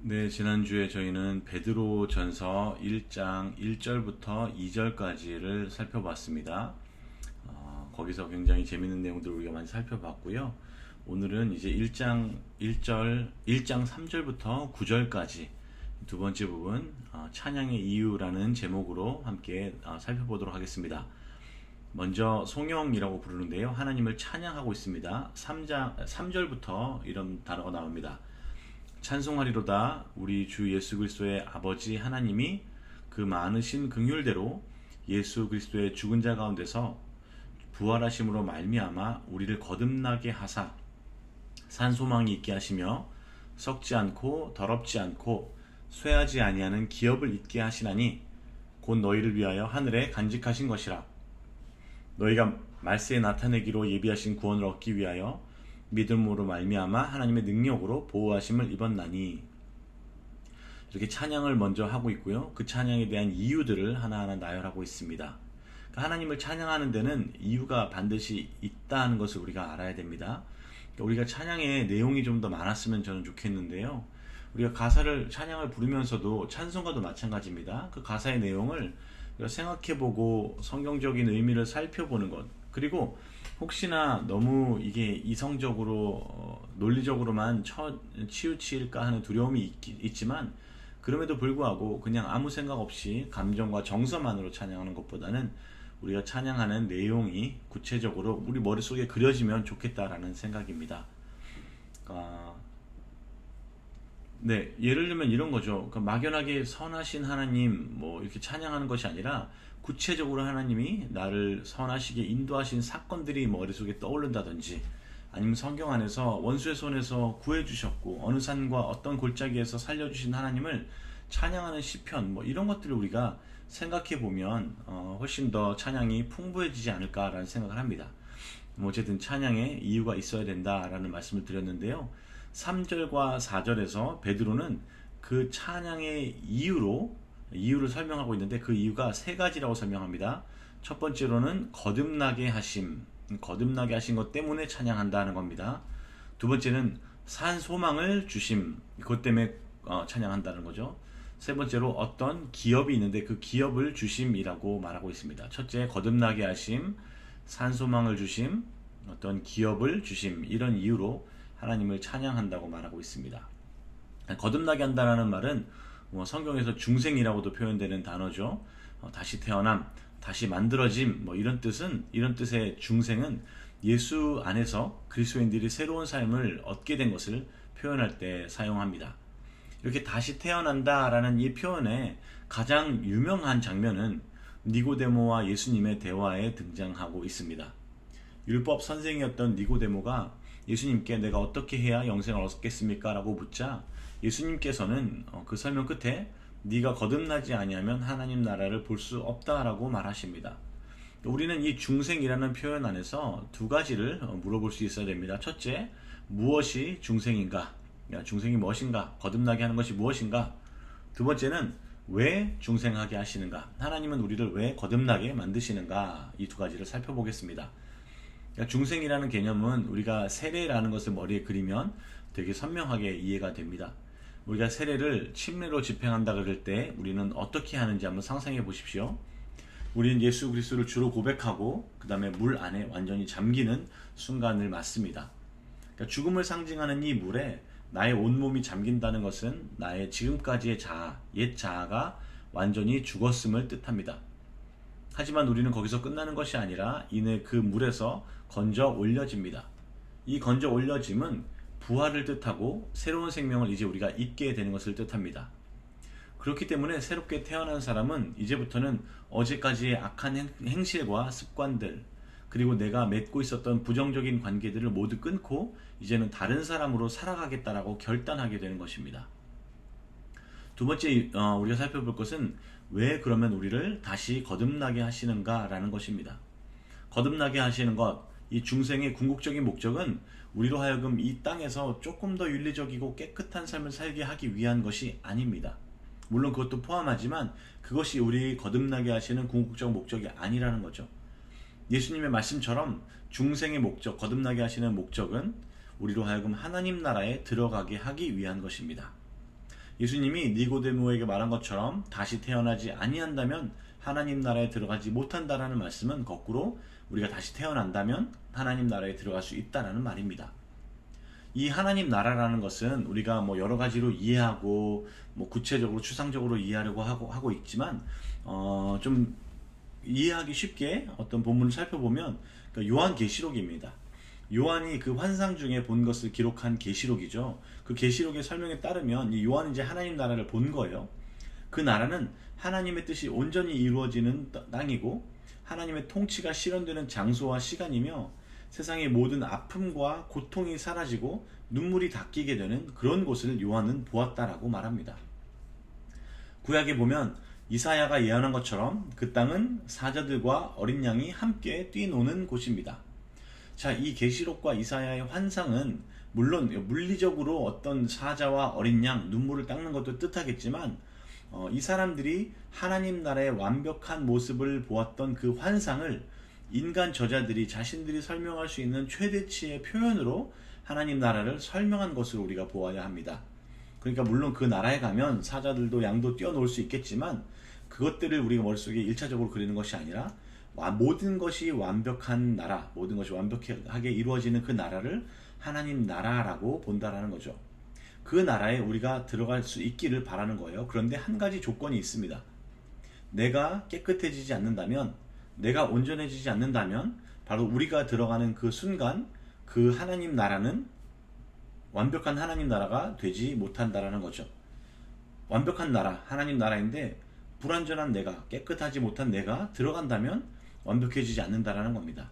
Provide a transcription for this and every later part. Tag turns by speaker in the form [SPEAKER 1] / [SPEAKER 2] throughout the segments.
[SPEAKER 1] 네, 지난주에 저희는 베드로전서 1장 1절부터 2절까지를 살펴봤습니다. 거기서 굉장히 재밌는 내용들을 우리가 많이 살펴봤고요. 오늘은 이제 1장 3절부터 9절까지 두 번째 부분, 찬양의 이유라는 제목으로 함께 살펴보도록 하겠습니다. 먼저 송영이라고 부르는데요. 하나님을 찬양하고 있습니다. 3절부터 이런 단어가 나옵니다. 찬송하리로다 우리 주 예수 그리스도의 아버지 하나님이 그 많으신 긍휼대로 예수 그리스도의 죽은 자 가운데서 부활하심으로 말미암아 우리를 거듭나게 하사 산 소망이 있게 하시며 썩지 않고 더럽지 않고 쇠하지 아니하는 기업을 있게 하시나니 곧 너희를 위하여 하늘에 간직하신 것이라. 너희가 말세에 나타내기로 예비하신 구원을 얻기 위하여 믿음으로 말미암아 하나님의 능력으로 보호하심을 입었나니. 이렇게 찬양을 먼저 하고 있고요. 그 찬양에 대한 이유들을 하나하나 나열하고 있습니다. 그러니까 하나님을 찬양하는 데는 이유가 반드시 있다는 것을 우리가 알아야 됩니다. 그러니까 우리가 찬양의 내용이 좀 더 많았으면 저는 좋겠는데요. 우리가 찬양을 부르면서도 찬송가도 마찬가지입니다. 그 가사의 내용을 생각해보고 성경적인 의미를 살펴보는 것, 그리고 혹시나 너무 이게 이성적으로 논리적으로만 치우칠까 하는 두려움이 있지만, 그럼에도 불구하고 그냥 아무 생각 없이 감정과 정서만으로 찬양하는 것보다는 우리가 찬양하는 내용이 구체적으로 우리 머릿속에 그려지면 좋겠다라는 생각입니다. 네, 예를 들면 이런 거죠. 막연하게 선하신 하나님 이렇게 찬양하는 것이 아니라 구체적으로 하나님이 나를 선하시게 인도하신 사건들이 머릿속에 떠오른다든지, 아니면 성경 안에서 원수의 손에서 구해주셨고 어느 산과 어떤 골짜기에서 살려주신 하나님을 찬양하는 시편, 이런 것들을 우리가 생각해 보면 훨씬 더 찬양이 풍부해지지 않을까라는 생각을 합니다. 어쨌든 찬양에 이유가 있어야 된다라는 말씀을 드렸는데요. 3절과 4절에서 베드로는 그 찬양의 이유를 설명하고 있는데, 그 이유가 세 가지라고 설명합니다. 첫 번째로는 거듭나게 하신 것 때문에 찬양한다는 겁니다. 두 번째는 산 소망을 주심, 그것 때문에 찬양한다는 거죠. 세 번째로 어떤 기업이 있는데 그 기업을 주심이라고 말하고 있습니다. 첫째, 거듭나게 하심, 산 소망을 주심, 어떤 기업을 주심, 이런 이유로 하나님을 찬양한다고 말하고 있습니다. 거듭나게 한다는 말은 성경에서 중생이라고도 표현되는 단어죠. 다시 태어남, 다시 만들어짐, 이런 뜻의 중생은 예수 안에서 그리스도인들이 새로운 삶을 얻게 된 것을 표현할 때 사용합니다. 이렇게 다시 태어난다라는 이 표현의 가장 유명한 장면은 니고데모와 예수님의 대화에 등장하고 있습니다. 율법 선생이었던 니고데모가 예수님께 내가 어떻게 해야 영생을 얻겠습니까? 라고 묻자 예수님께서는 그 설명 끝에 네가 거듭나지 아니하면 하나님 나라를 볼 수 없다라고 말하십니다. 우리는 이 중생이라는 표현 안에서 두 가지를 물어볼 수 있어야 됩니다. 첫째, 무엇이 중생인가? 중생이 무엇인가? 거듭나게 하는 것이 무엇인가? 두 번째는 왜 중생하게 하시는가? 하나님은 우리를 왜 거듭나게 만드시는가? 이 두 가지를 살펴보겠습니다. 중생이라는 개념은 우리가 세례라는 것을 머리에 그리면 되게 선명하게 이해가 됩니다. 우리가 세례를 침례로 집행한다 그럴 때 우리는 어떻게 하는지 한번 상상해 보십시오. 우리는 예수 그리스도를 주로 고백하고 그 다음에 물 안에 완전히 잠기는 순간을 맞습니다. 그러니까 죽음을 상징하는 이 물에 나의 온몸이 잠긴다는 것은 나의 지금까지의 옛 자아가 완전히 죽었음을 뜻합니다. 하지만 우리는 거기서 끝나는 것이 아니라 이내 그 물에서 건져 올려집니다. 이 건져 올려짐은 부활을 뜻하고 새로운 생명을 이제 우리가 입게 되는 것을 뜻합니다. 그렇기 때문에 새롭게 태어난 사람은 이제부터는 어제까지의 악한 행실과 습관들, 그리고 내가 맺고 있었던 부정적인 관계들을 모두 끊고 이제는 다른 사람으로 살아가겠다라고 결단하게 되는 것입니다. 두 번째 우리가 살펴볼 것은 왜 그러면 우리를 다시 거듭나게 하시는가 라는 것입니다. 거듭나게 하시는 것, 이 중생의 궁극적인 목적은 우리로 하여금 이 땅에서 조금 더 윤리적이고 깨끗한 삶을 살게 하기 위한 것이 아닙니다. 물론 그것도 포함하지만 그것이 우리 거듭나게 하시는 궁극적 목적이 아니라는 거죠. 예수님의 말씀처럼 중생의 목적, 거듭나게 하시는 목적은 우리로 하여금 하나님 나라에 들어가게 하기 위한 것입니다. 예수님이 니고데모에게 말한 것처럼 다시 태어나지 아니한다면 하나님 나라에 들어가지 못한다라는 말씀은 거꾸로 우리가 다시 태어난다면 하나님 나라에 들어갈 수 있다라는 말입니다. 이 하나님 나라라는 것은 우리가 뭐 여러 가지로 이해하고 뭐 구체적으로 추상적으로 이해하려고 하고 있지만 좀 이해하기 쉽게 어떤 본문을 살펴보면 요한계시록입니다. 요한이 그 환상 중에 본 것을 기록한 계시록이죠. 그 계시록의 설명에 따르면 이 요한은 이제 하나님 나라를 본 거예요. 그 나라는 하나님의 뜻이 온전히 이루어지는 땅이고 하나님의 통치가 실현되는 장소와 시간이며 세상의 모든 아픔과 고통이 사라지고 눈물이 닦이게 되는 그런 곳을 요한은 보았다라고 말합니다. 구약에 보면 이사야가 예언한 것처럼 그 땅은 사자들과 어린 양이 함께 뛰노는 곳입니다. 자, 이 계시록과 이사야의 환상은 물론 물리적으로 어떤 사자와 어린 양 눈물을 닦는 것도 뜻하겠지만 이 사람들이 하나님 나라의 완벽한 모습을 보았던 그 환상을 인간 저자들이 자신들이 설명할 수 있는 최대치의 표현으로 하나님 나라를 설명한 것을 우리가 보아야 합니다. 그러니까 물론 그 나라에 가면 사자들도 양도 뛰어놀 수 있겠지만 그것들을 우리가 머릿속에 1차적으로 그리는 것이 아니라 모든 것이 완벽한 나라, 모든 것이 완벽하게 이루어지는 그 나라를 하나님 나라라고 본다라는 거죠. 그 나라에 우리가 들어갈 수 있기를 바라는 거예요. 그런데 한 가지 조건이 있습니다. 내가 깨끗해지지 않는다면, 내가 온전해지지 않는다면 바로 우리가 들어가는 그 순간 그 하나님 나라는 완벽한 하나님 나라가 되지 못한다라는 거죠. 완벽한 나라, 하나님 나라인데 불완전한 내가, 깨끗하지 못한 내가 들어간다면 완벽해지지 않는다라는 겁니다.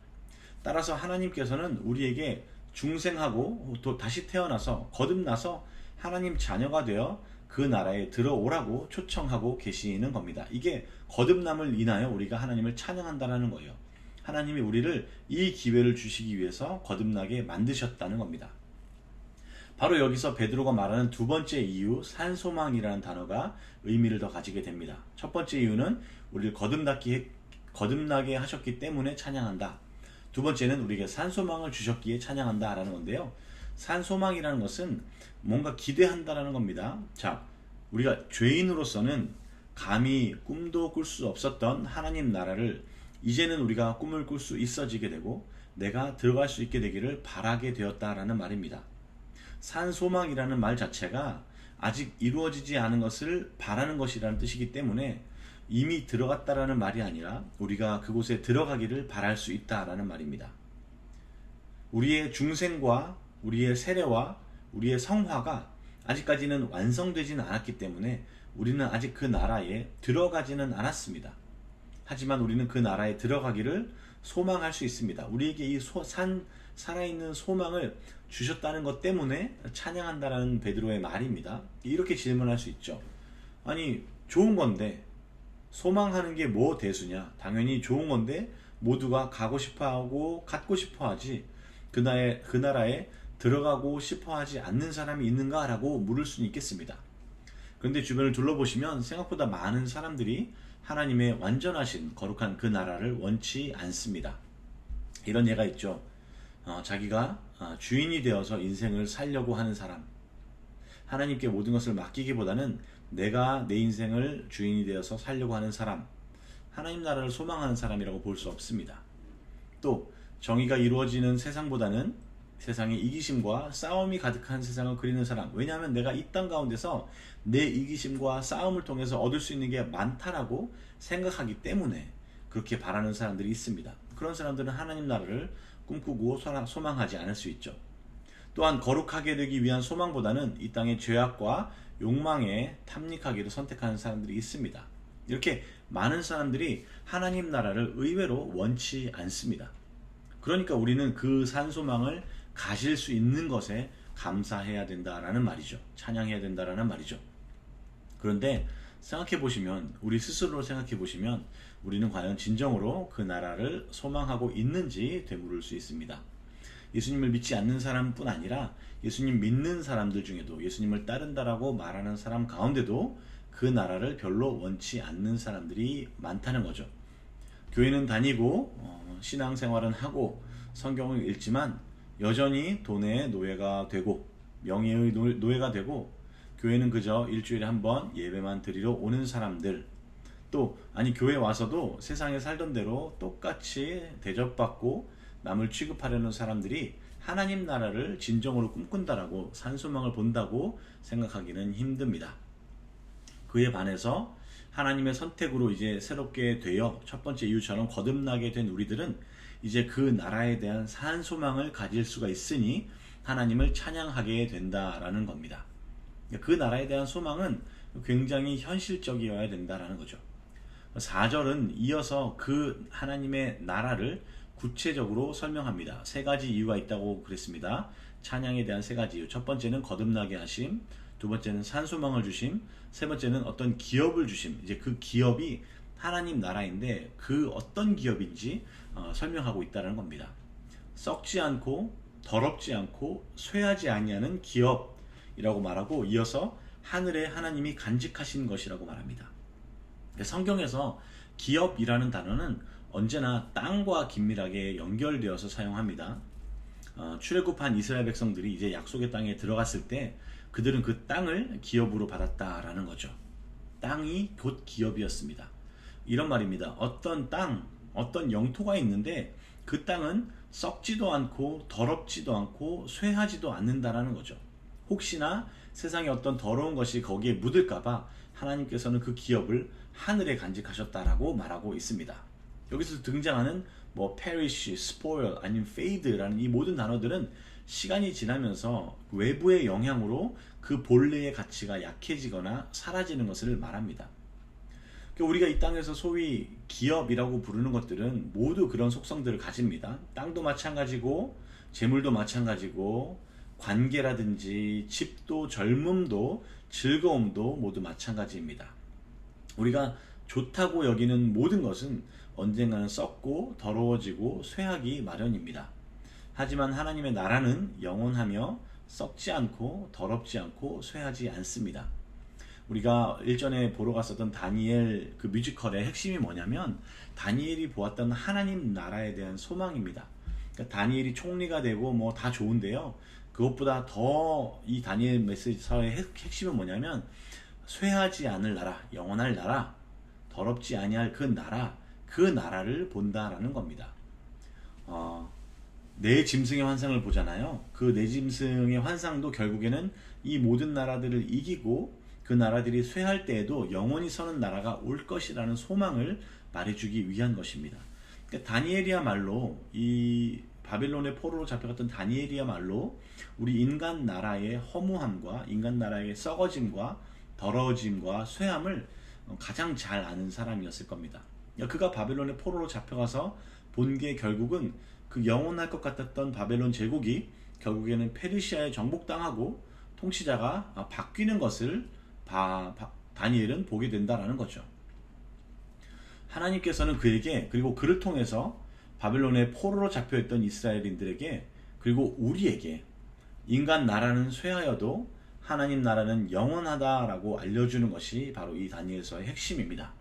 [SPEAKER 1] 따라서 하나님께서는 우리에게 중생하고 또 다시 태어나서 거듭나서 하나님 자녀가 되어 그 나라에 들어오라고 초청하고 계시는 겁니다. 이게 거듭남을 인하여 우리가 하나님을 찬양한다는 거예요. 하나님이 우리를 이 기회를 주시기 위해서 거듭나게 만드셨다는 겁니다. 바로 여기서 베드로가 말하는 두 번째 이유, 산소망이라는 단어가 의미를 더 가지게 됩니다. 첫 번째 이유는 우리를 거듭나게 하셨기 때문에 찬양한다. 두 번째는 우리에게 산소망을 주셨기에 찬양한다 라는 건데요. 산소망이라는 것은 뭔가 기대한다라는 겁니다. 자, 우리가 죄인으로서는 감히 꿈도 꿀 수 없었던 하나님 나라를 이제는 우리가 꿈을 꿀 수 있어지게 되고 내가 들어갈 수 있게 되기를 바라게 되었다라는 말입니다. 산소망이라는 말 자체가 아직 이루어지지 않은 것을 바라는 것이라는 뜻이기 때문에 이미 들어갔다라는 말이 아니라 우리가 그곳에 들어가기를 바랄 수 있다라는 말입니다. 우리의 중생과 우리의 세례와 우리의 성화가 아직까지는 완성되지는 않았기 때문에 우리는 아직 그 나라에 들어가지는 않았습니다. 하지만 우리는 그 나라에 들어가기를 소망할 수 있습니다. 우리에게 이 살아있는 소망을 주셨다는 것 때문에 찬양한다라는 베드로의 말입니다. 이렇게 질문할 수 있죠. 아니, 좋은 건데 소망하는 게 뭐 대수냐? 당연히 좋은 건데 모두가 가고 싶어하고 갖고 싶어하지 그 나라에 들어가고 싶어하지 않는 사람이 있는가? 라고 물을 수는 있겠습니다. 그런데 주변을 둘러보시면 생각보다 많은 사람들이 하나님의 완전하신 거룩한 그 나라를 원치 않습니다. 이런 예가 있죠. 자기가 주인이 되어서 인생을 살려고 하는 사람, 하나님께 모든 것을 맡기기보다는 내가 내 인생을 주인이 되어서 살려고 하는 사람, 하나님 나라를 소망하는 사람이라고 볼 수 없습니다. 또 정의가 이루어지는 세상보다는 세상의 이기심과 싸움이 가득한 세상을 그리는 사람, 왜냐하면 내가 이 땅 가운데서 내 이기심과 싸움을 통해서 얻을 수 있는 게 많다라고 생각하기 때문에 그렇게 바라는 사람들이 있습니다. 그런 사람들은 하나님 나라를 꿈꾸고 소망하지 않을 수 있죠. 또한 거룩하게 되기 위한 소망보다는 이 땅의 죄악과 욕망에 탐닉하기를 선택하는 사람들이 있습니다. 이렇게 많은 사람들이 하나님 나라를 의외로 원치 않습니다. 그러니까 우리는 그 산소망을 가질 수 있는 것에 감사해야 된다라는 말이죠. 찬양해야 된다라는 말이죠. 그런데 생각해 보시면, 우리 스스로 생각해 보시면 우리는 과연 진정으로 그 나라를 소망하고 있는지 되물을 수 있습니다. 예수님을 믿지 않는 사람뿐 아니라 예수님 믿는 사람들 중에도, 예수님을 따른다라고 말하는 사람 가운데도 그 나라를 별로 원치 않는 사람들이 많다는 거죠. 교회는 다니고 신앙생활은 하고 성경을 읽지만 여전히 돈의 노예가 되고 명예의 노예가 되고 교회는 그저 일주일에 한 번 예배만 드리러 오는 사람들, 또 아니 교회 와서도 세상에 살던 대로 똑같이 대접받고 남을 취급하려는 사람들이 하나님 나라를 진정으로 꿈꾼다라고 산소망을 본다고 생각하기는 힘듭니다. 그에 반해서 하나님의 선택으로 이제 새롭게 되어 첫 번째 이유처럼 거듭나게 된 우리들은 이제 그 나라에 대한 산소망을 가질 수가 있으니 하나님을 찬양하게 된다라는 겁니다. 그 나라에 대한 소망은 굉장히 현실적이어야 된다라는 거죠. 4절은 이어서 그 하나님의 나라를 구체적으로 설명합니다. 세 가지 이유가 있다고 그랬습니다. 찬양에 대한 세 가지 이유. 첫 번째는 거듭나게 하심, 두 번째는 산소망을 주심, 세 번째는 어떤 기업을 주심. 이제 그 기업이 하나님 나라인데 그 어떤 기업인지 설명하고 있다는 겁니다. 썩지 않고 더럽지 않고 쇠하지 아니하는 기업이라고 말하고 이어서 하늘에 하나님이 간직하신 것이라고 말합니다. 성경에서 기업이라는 단어는 언제나 땅과 긴밀하게 연결되어서 사용합니다. 출애굽한 이스라엘 백성들이 이제 약속의 땅에 들어갔을 때 그들은 그 땅을 기업으로 받았다라는 거죠. 땅이 곧 기업이었습니다. 이런 말입니다. 어떤 땅, 어떤 영토가 있는데 그 땅은 썩지도 않고 더럽지도 않고 쇠하지도 않는다라는 거죠. 혹시나 세상에 어떤 더러운 것이 거기에 묻을까봐 하나님께서는 그 기업을 하늘에 간직하셨다라고 말하고 있습니다. 여기서 등장하는 perish, spoil, 아니면 fade라는 이 모든 단어들은 시간이 지나면서 외부의 영향으로 그 본래의 가치가 약해지거나 사라지는 것을 말합니다. 우리가 이 땅에서 소위 기업이라고 부르는 것들은 모두 그런 속성들을 가집니다. 땅도 마찬가지고 재물도 마찬가지고 관계라든지 집도 젊음도 즐거움도 모두 마찬가지입니다. 우리가 좋다고 여기는 모든 것은 언젠가는 썩고 더러워지고 쇠하기 마련입니다. 하지만 하나님의 나라는 영원하며 썩지 않고 더럽지 않고 쇠하지 않습니다. 우리가 일전에 보러 갔었던 다니엘 그 뮤지컬의 핵심이 뭐냐면 다니엘이 보았던 하나님 나라에 대한 소망입니다. 그러니까 다니엘이 총리가 되고 뭐 다 좋은데요. 그것보다 더 이 다니엘 메시지의 핵심은 뭐냐면 쇠하지 않을 나라, 영원할 나라, 더럽지 아니할 그 나라, 그 나라를 본다라는 겁니다. 네 짐승의 환상을 보잖아요. 그 네 짐승의 환상도 결국에는 이 모든 나라들을 이기고 그 나라들이 쇠할 때에도 영원히 서는 나라가 올 것이라는 소망을 말해주기 위한 것입니다. 그러니까 다니엘이야말로 이 바벨론의 포로로 잡혀갔던 다니엘이야말로 우리 인간 나라의 허무함과 인간 나라의 썩어짐과 더러워짐과 쇠함을 가장 잘 아는 사람이었을 겁니다. 그가 바벨론의 포로로 잡혀가서 본 게 결국은 그 영원할 것 같았던 바벨론 제국이 결국에는 페르시아에 정복당하고 통치자가 바뀌는 것을 다니엘은 보게 된다라는 거죠. 하나님께서는 그에게 그리고 그를 통해서 바벨론의 포로로 잡혀있던 이스라엘인들에게 그리고 우리에게 인간 나라는 쇠하여도 하나님 나라는 영원하다라고 알려주는 것이 바로 이 다니엘서의 핵심입니다.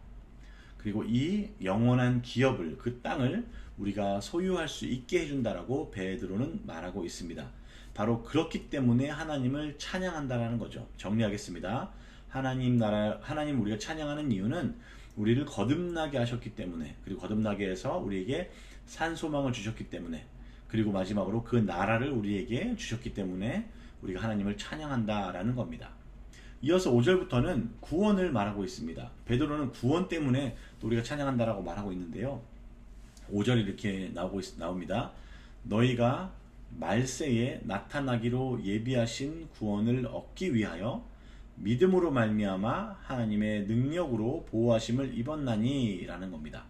[SPEAKER 1] 그리고 이 영원한 기업을, 그 땅을 우리가 소유할 수 있게 해준다라고 베드로는 말하고 있습니다. 바로 그렇기 때문에 하나님을 찬양한다라는 거죠. 정리하겠습니다. 하나님 우리가 찬양하는 이유는 우리를 거듭나게 하셨기 때문에, 그리고 거듭나게 해서 우리에게 산소망을 주셨기 때문에, 그리고 마지막으로 그 나라를 우리에게 주셨기 때문에 우리가 하나님을 찬양한다라는 겁니다. 이어서 5절부터는 구원을 말하고 있습니다. 베드로는 구원 때문에 또 우리가 찬양한다라고 말하고 있는데요. 5절이 이렇게 나옵니다. 너희가 말세에 나타나기로 예비하신 구원을 얻기 위하여 믿음으로 말미암아 하나님의 능력으로 보호하심을 입었나니 라는 겁니다.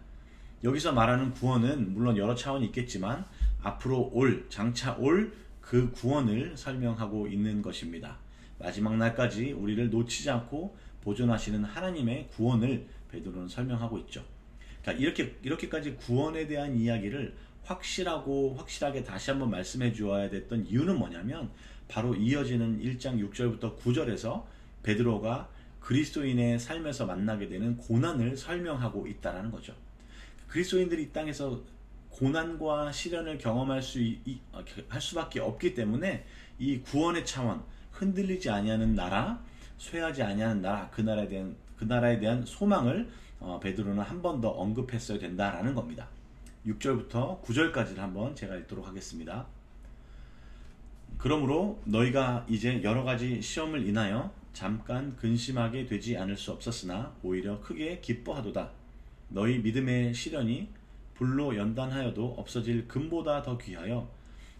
[SPEAKER 1] 여기서 말하는 구원은 물론 여러 차원이 있겠지만 앞으로 장차 올 그 구원을 설명하고 있는 것입니다. 마지막 날까지 우리를 놓치지 않고 보존하시는 하나님의 구원을 베드로는 설명하고 있죠. 그러니까 이렇게까지 구원에 대한 이야기를 확실하게 다시 한번 말씀해 주어야 됐던 이유는 뭐냐면 바로 이어지는 1장 6절부터 9절에서 베드로가 그리스도인의 삶에서 만나게 되는 고난을 설명하고 있다는 거죠. 그리스도인들이 이 땅에서 고난과 시련을 경험할 수밖에 없기 때문에 이 구원의 차원, 흔들리지 아니하는 나라, 쇠하지 아니하는 나라, 그 나라에 대한 소망을 베드로는 한 번 더 언급했어야 된다라는 겁니다. 6절부터 9절까지를 한번 제가 읽도록 하겠습니다. 그러므로 너희가 이제 여러 가지 시험을 인하여 잠깐 근심하게 되지 않을 수 없었으나 오히려 크게 기뻐하도다. 너희 믿음의 시련이 불로 연단하여도 없어질 금보다 더 귀하여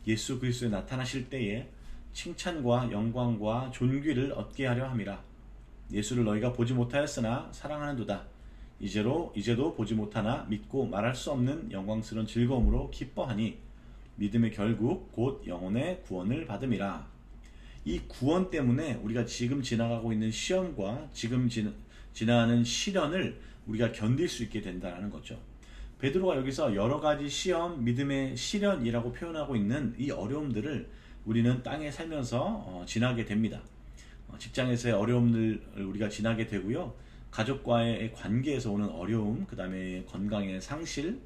[SPEAKER 1] 예수 그리스도에 나타나실 때에 칭찬과 영광과 존귀를 얻게 하려 함이라. 예수를 너희가 보지 못하였으나 사랑하는도다. 이제도 보지 못하나 믿고 말할 수 없는 영광스러운 즐거움으로 기뻐하니 믿음의 결국 곧 영혼의 구원을 받음이라. 이 구원 때문에 우리가 지금 지나가고 있는 시험과 지금 지나가는 시련을 우리가 견딜 수 있게 된다는 거죠. 베드로가 여기서 여러 가지 시험, 믿음의 시련이라고 표현하고 있는 이 어려움들을 우리는 땅에 살면서 지나게 됩니다. 직장에서의 어려움을 우리가 지나게 되고요. 가족과의 관계에서 오는 어려움, 그 다음에 건강의 상실,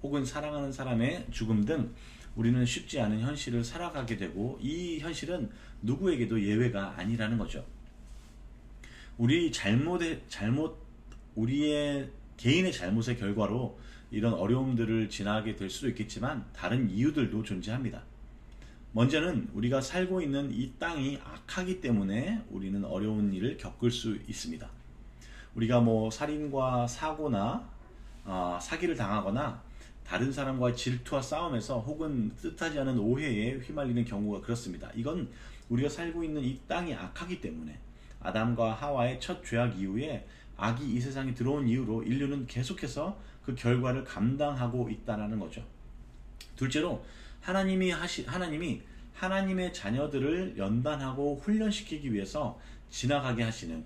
[SPEAKER 1] 혹은 사랑하는 사람의 죽음 등 우리는 쉽지 않은 현실을 살아가게 되고, 이 현실은 누구에게도 예외가 아니라는 거죠. 우리의 개인의 잘못의 결과로 이런 어려움들을 지나게 될 수도 있겠지만 다른 이유들도 존재합니다. 먼저는 우리가 살고 있는 이 땅이 악하기 때문에 우리는 어려운 일을 겪을 수 있습니다. 우리가 살인과 사고나 사기를 당하거나 다른 사람과의 질투와 싸움에서 혹은 뜻하지 않은 오해에 휘말리는 경우가 그렇습니다. 이건 우리가 살고 있는 이 땅이 악하기 때문에, 아담과 하와의 첫 죄악 이후에 악이 이 세상에 들어온 이후로 인류는 계속해서 그 결과를 감당하고 있다는 거죠. 둘째로 하나님이 하나님의 자녀들을 연단하고 훈련시키기 위해서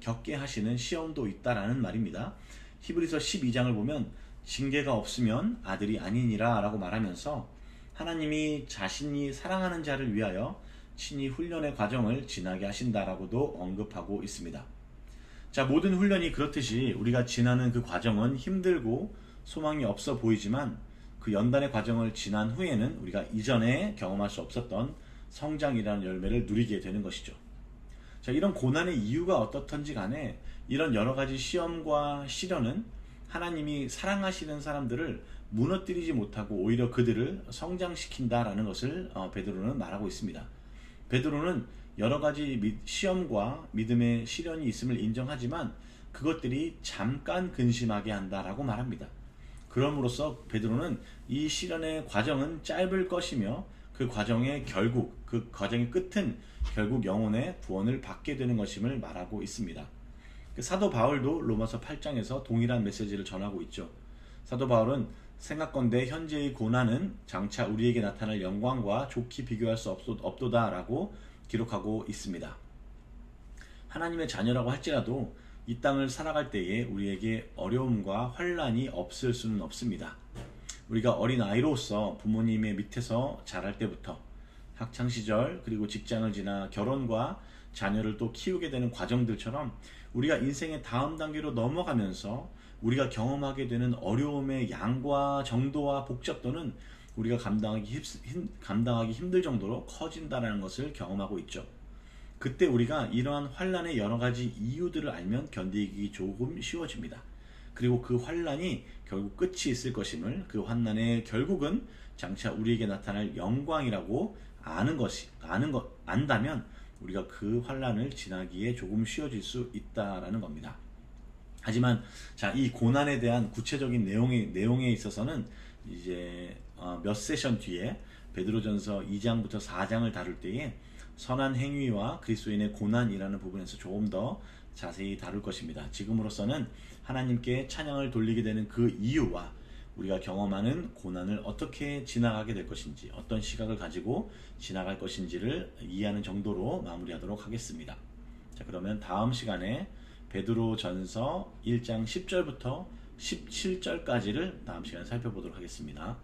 [SPEAKER 1] 겪게 하시는 시험도 있다라는 말입니다. 히브리서 12장을 보면 징계가 없으면 아들이 아니니라 라고 말하면서 하나님이 자신이 사랑하는 자를 위하여 친히 훈련의 과정을 지나게 하신다라고도 언급하고 있습니다. 자, 모든 훈련이 그렇듯이 우리가 지나는 그 과정은 힘들고 소망이 없어 보이지만 그 연단의 과정을 지난 후에는 우리가 이전에 경험할 수 없었던 성장이라는 열매를 누리게 되는 것이죠. 자, 이런 고난의 이유가 어떻든지 간에 이런 여러 가지 시험과 시련은 하나님이 사랑하시는 사람들을 무너뜨리지 못하고 오히려 그들을 성장시킨다라는 것을 베드로는 말하고 있습니다. 베드로는 여러 가지 시험과 믿음의 시련이 있음을 인정하지만 그것들이 잠깐 근심하게 한다라고 말합니다. 그럼으로써 베드로는 이 시련의 과정은 짧을 것이며 그 과정의 끝은 결국 영혼의 구원을 받게 되는 것임을 말하고 있습니다. 사도 바울도 로마서 8장에서 동일한 메시지를 전하고 있죠. 사도 바울은 생각건대 현재의 고난은 장차 우리에게 나타날 영광과 좋게 비교할 수 없도다 라고 기록하고 있습니다. 하나님의 자녀라고 할지라도 이 땅을 살아갈 때에 우리에게 어려움과 환난이 없을 수는 없습니다. 우리가 어린 아이로서 부모님의 밑에서 자랄 때부터 학창시절, 그리고 직장을 지나 결혼과 자녀를 또 키우게 되는 과정들처럼 우리가 인생의 다음 단계로 넘어가면서 우리가 경험하게 되는 어려움의 양과 정도와 복잡도는 우리가 감당하기 힘들 정도로 커진다는 것을 경험하고 있죠. 그때 우리가 이러한 환난의 여러 가지 이유들을 알면 견디기 조금 쉬워집니다. 그리고 그 환난이 결국 끝이 있을 것임을, 그 환난의 결국은 장차 우리에게 나타날 영광이라고 안다면 우리가 그 환난을 지나기에 조금 쉬워질 수 있다라는 겁니다. 하지만 이 고난에 대한 구체적인 내용에 있어서는 이제 몇 세션 뒤에 베드로전서 2장부터 4장을 다룰 때에 선한 행위와 그리스도인의 고난이라는 부분에서 조금 더 자세히 다룰 것입니다. 지금으로서는 하나님께 찬양을 돌리게 되는 그 이유와 우리가 경험하는 고난을 어떻게 지나가게 될 것인지, 어떤 시각을 가지고 지나갈 것인지를 이해하는 정도로 마무리하도록 하겠습니다. 자, 그러면 다음 시간에 베드로전서 1장 10절부터 17절까지를 다음 시간에 살펴보도록 하겠습니다.